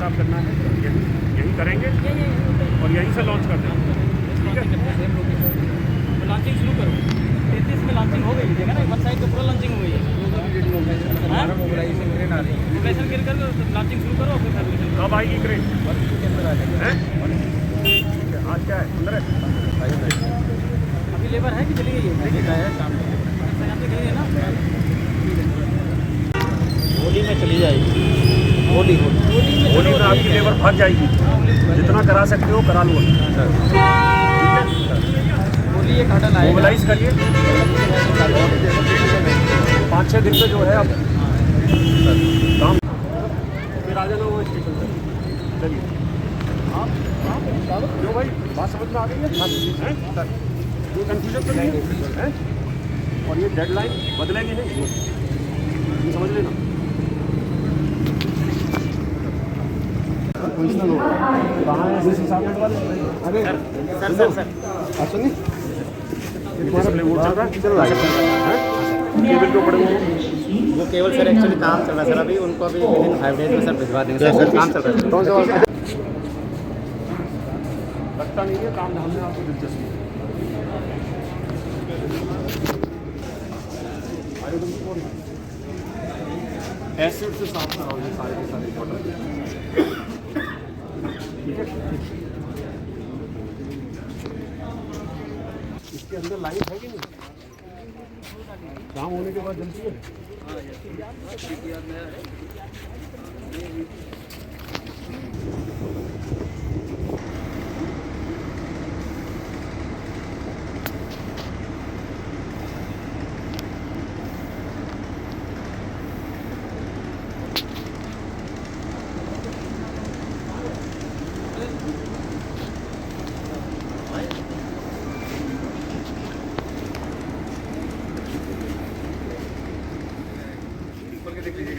खिताब करना है यही करेंगे और यहीं से लॉन्च कर देंगे। ठीक है, लॉन्चिंग शुरू करो। 33 में लॉन्चिंग हो गई है ना, वन साइड तो पूरा लॉन्चिंग हो गई है। मोबिलाइजेशन कर लॉन्चिंग शुरू करो, फिर फैब्रिकेशन कब आएगी क्रेन? आज क्या है, 15 अभी लेबर है कि चली गई है? शाम से गई है ना, होली में चली जाएगी। होली में आपकी लेबर भाग जाएगी। जितना करा सकते हो करा लो। होली एक हटन आएगा, मोबिलाइज करिए। 5-6 दिन में जो है अब काम फिर आ जाना वो स्टेशन पर। चलिए आप जो भाई बात समझ में आ गई है सर, ये कन्फ्यूजन तो नहीं है और ये डेडलाइन बदलेगी नहीं, ये समझ लेना। कहाँ है ऐसे सामने वाले? अरे सर सुनिए, तुम्हारा प्ले बोर्ड चल रहा है? केबल पे पड़े हुए हैं वो केवल सर एक्चुअली काम चल रहा है सर, अभी उनको अभी विदिन 5 डेज में सर भिजवा देंगे सर, काम चल रहा है। कौन सा लगता नहीं है काम धाम में आपको दिलचस्पी एसिड से साफ कराओ ये सारे के सारे बॉटल। ठीक है, इसके अंदर लाइट है कि नहीं? काम होने के बाद जलती है।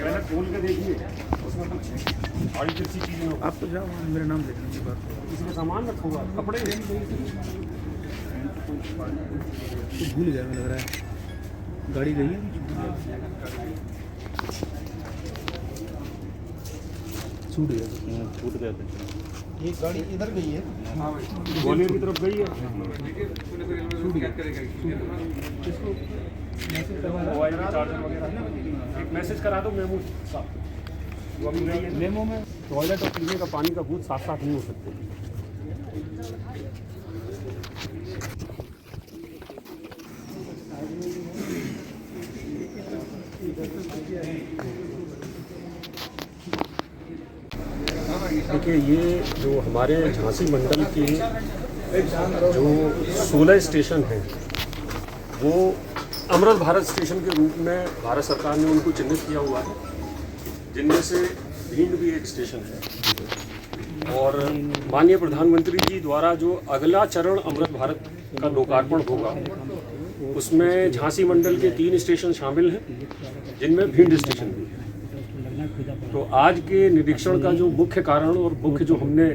पहले खोल के देखिए उसमें कुछ बड़ी सी चीज़ हो। आप तो जाओ, मेरा नाम लिखने की बात किसी में सामान रखूँगा, कपड़े तो भूल गया, लग रहा है गाड़ी गई है। छूट गया ये गाड़ी इधर गई है, ग्वालियर की तरफ गई है। मोबाइल चार्जर वगैरह एक मैसेज करा दो मेमो साहब। वो अभी गई है मेमो में। टॉयलेट और पीने का पानी का बूथ साथ साथ नहीं हो सकते। देखिए, ये जो हमारे झांसी मंडल के जो 16 स्टेशन हैं वो अमृत भारत स्टेशन के रूप में भारत सरकार ने उनको चिन्हित किया हुआ है, जिनमें से भिंड भी एक स्टेशन है। और माननीय प्रधानमंत्री जी द्वारा जो अगला चरण अमृत भारत का लोकार्पण होगा उसमें झांसी मंडल के 3 स्टेशन शामिल हैं, जिनमें भिंड स्टेशन भी है। तो आज के निरीक्षण का जो मुख्य कारण और मुख्य जो हमने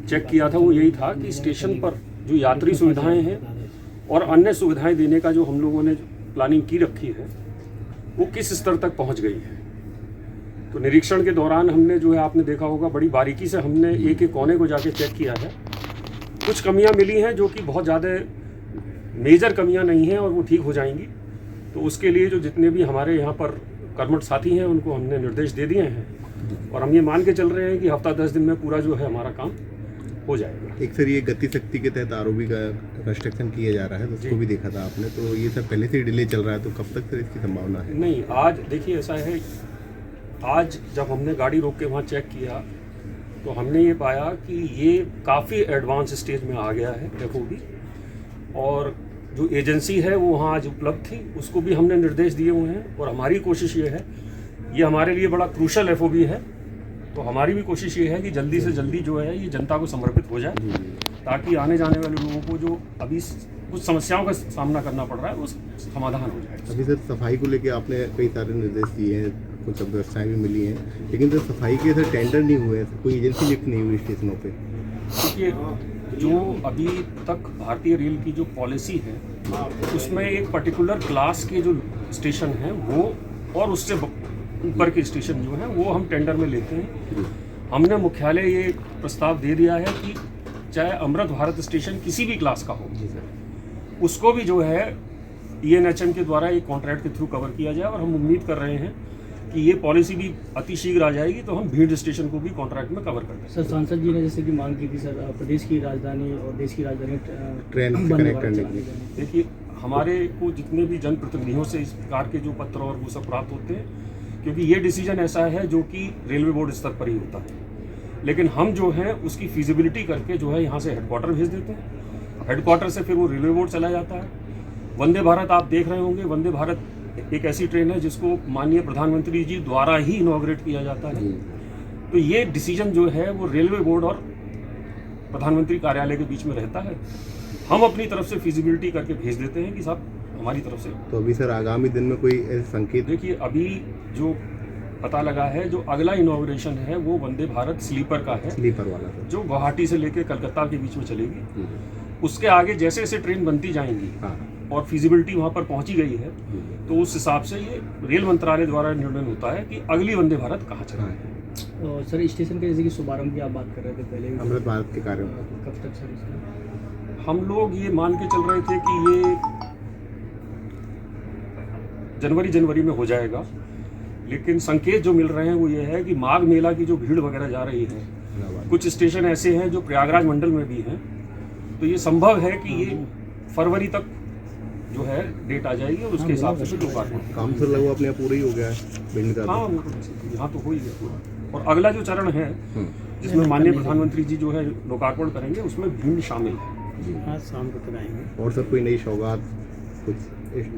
चेक किया था वो यही था कि स्टेशन पर जो यात्री सुविधाएं हैं और अन्य सुविधाएं देने का जो हम लोगों ने प्लानिंग की रखी है वो किस स्तर तक पहुंच गई है। तो निरीक्षण के दौरान हमने जो है, आपने देखा होगा, बड़ी बारीकी से हमने एक एक कोने को जाके चेक किया है। कुछ कमियां मिली हैं जो कि बहुत ज़्यादा मेजर कमियां नहीं हैं और वो ठीक हो जाएंगी। तो उसके लिए जो जितने भी हमारे यहाँ पर कर्मठ साथी हैं उनको हमने निर्देश दे दिए हैं और हम ये मान के चल रहे हैं कि हफ्ता 10 दिन में पूरा जो है हमारा काम हो जाएगा। एक सर ये गति शक्ति के तहत आरओबी का कंस्ट्रक्शन किया जा रहा है, तो उसको भी देखा था आपने, तो ये सब पहले से ही डिले चल रहा है, तो कब तक सर इसकी संभावना है? नहीं, आज देखिए ऐसा है, आज जब हमने गाड़ी रोक के वहाँ चेक किया तो हमने ये पाया कि ये काफ़ी एडवांस स्टेज में आ गया है FOB, और जो एजेंसी है वो वहाँ आज उपलब्ध थी, उसको भी हमने निर्देश दिए हुए हैं। और हमारी कोशिश ये है, ये हमारे लिए बड़ा क्रूशल FOB है, तो हमारी भी कोशिश ये है कि जल्दी से जल्दी जो है ये जनता को समर्पित हो जाए, ताकि आने जाने वाले लोगों को जो अभी कुछ समस्याओं का सामना करना पड़ रहा है वो समाधान हो जाए। अभी सर सफाई को लेकर आपने कई सारे निर्देश दिए हैं, कुछ व्यवस्थाएं भी मिली हैं, लेकिन सर सफाई के सर टेंडर नहीं हुए, कोई एजेंसी लिफ्ट नहीं हुई स्टेशनों पे। देखिए, जो अभी तक भारतीय रेल की जो पॉलिसी है उसमें एक पर्टिकुलर क्लास के जो स्टेशन हैं वो और उससे ऊपर के स्टेशन जो हैं वो हम टेंडर में लेते हैं। हमने मुख्यालय ये प्रस्ताव दे दिया है कि चाहे अमृत भारत स्टेशन किसी भी क्लास का हो, जी सर, उसको भी जो है ENHM के द्वारा एक कॉन्ट्रैक्ट के थ्रू कवर किया जाए। और हम उम्मीद कर रहे हैं कि ये पॉलिसी भी अतिशीघ्र आ जाएगी तो हम भीड़ स्टेशन को भी कॉन्ट्रैक्ट में कवर कर देंगे। सर सांसद जी ने जैसे कि मांग की थी सर, प्रदेश की राजधानी और देश की राजधानी ट्रेन से वंदे कनेक्ट भारत करने चलाने के के लिए। देखिए, हमारे को जितने भी जनप्रतिनिधियों से इस प्रकार के जो पत्र और वो सब प्राप्त होते हैं, क्योंकि ये डिसीजन ऐसा है जो कि रेलवे बोर्ड स्तर पर ही होता है, लेकिन हम जो है उसकी फिजिबिलिटी करके जो है यहाँ से हेडक्वार्टर भेज देते हैं। हेडक्वार्टर से फिर वो रेलवे बोर्ड चला जाता है। वंदे भारत आप देख रहे होंगे, वंदे भारत एक ऐसी ट्रेन है जिसको माननीय प्रधानमंत्री जी द्वारा ही इनॉग्रेट किया जाता है। तो ये डिसीजन जो है वो रेलवे बोर्ड और प्रधानमंत्री कार्यालय के बीच में रहता है। हम अपनी तरफ से फिजिबिलिटी करके भेज देते हैं कि साहब हमारी तरफ से। तो अभी सर आगामी दिन में कोई ऐसे संकेत? देखिए, अभी जो पता लगा है, जो अगला इनॉग्रेशन है वो वंदे भारत स्लीपर का है, स्लीपर वाला सर? जो गुवाहाटी से लेकर कलकत्ता के बीच में चलेगी। जी, उसके आगे जैसे जैसे ट्रेन बनती जाएंगी हाँ, और फिजिबिलिटी वहाँ पर पहुँची गई है, जी, तो उस हिसाब से ये रेल मंत्रालय द्वारा निर्णय होता है कि अगली वंदे भारत कहाँ चले। हाँ, और सर स्टेशन के जैसे कि शुभारंभ की आप बात कर रहे थे पहले भी, अमृत भारत के कार्यों में कब तक सर इसका? हम लोग ये मान के चल रहे थे कि ये जनवरी में हो जाएगा, लेकिन संकेत जो मिल रहे हैं वो ये है कि माघ मेला की जो भीड़ वगैरह जा रही है, कुछ स्टेशन ऐसे हैं जो प्रयागराज मंडल में भी हैं, तो ये संभव है कि ये फरवरी तक जो है डेट आ जाएगी और उसके हिसाब से लोकार्पण। काम सर लगभग अपने आप पूरा ही हो गया है बिल्डिंग का? हाँ, यहाँ तो हो ही गया पूरा। और अगला जो चरण है जिसमें माननीय प्रधानमंत्री जी जो है लोकार्पण करेंगे, उसमें भीड़ शामिल है। आज शाम को तक आएंगे। और सर कोई नई सौगात कुछ?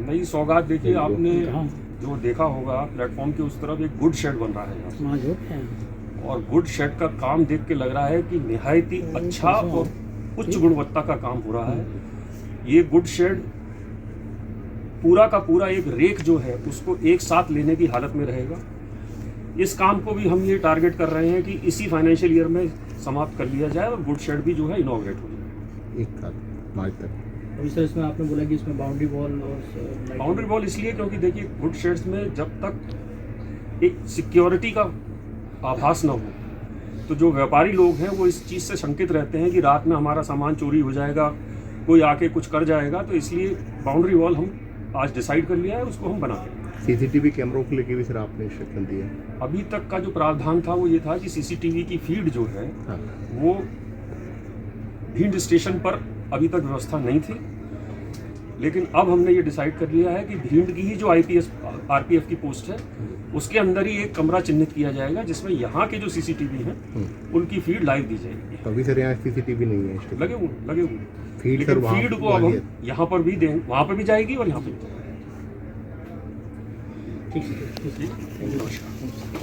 नई सौगात देखिए, आपने जो देखा होगा प्लेटफॉर्म के उस तरफ एक गुड शेड बन रहा है यहाँ। वहाँ जो है और गुड शेड का काम देख के लग रहा है कि निहायत ही अच्छा और उच्च गुणवत्ता का काम हो रहा है। ये गुड शेड पूरा का पूरा एक रेक जो है उसको एक साथ लेने की हालत में रहेगा। इस काम को भी हम ये टारगेट कर रहे हैं कि इसी फाइनेंशियल ईयर में समाप्त कर लिया जाए और गुड शेड भी जो है इनॉग्रेट हो जाए एक साथ मार्च तक। अभी सर इसमें आपने बोला कि इसमें बाउंड्री वॉल और बाउंड्री वॉल इसलिए क्योंकि देखिए, गुड शेड्स में जब तक एक सिक्योरिटी का आभास न हो, तो जो व्यापारी लोग हैं वो इस चीज़ से शंकित रहते हैं कि रात में हमारा सामान चोरी हो जाएगा, कोई आके कुछ कर जाएगा। तो इसलिए बाउंड्री वॉल हम आज डिसाइड कर लिया है, उसको हम बना देंगे। CCTV कैमरों को लेके भी सर आपने इंस्ट्रक्शन दिया? अभी तक का जो प्रावधान था वो ये था कि CCTV की फीड जो है हाँ, वो भीड़ स्टेशन पर अभी तक व्यवस्था नहीं थी, लेकिन अब हमने ये डिसाइड कर लिया है कि भीड़ की ही जो RPF की पोस्ट है उसके अंदर ही एक कमरा चिन्हित किया जाएगा जिसमें यहाँ के जो CCTV हैं उनकी फीड लाइव दी जाएगी। तो अभी सर यहाँ CCTV नहीं है? लगे हुए फीड सर वहाँ फीड को अब हम यहाँ पर भी दें, वहाँ पर भी जाएगी और यहाँ पर भी जाएगी। ठीक है। नमस्कार।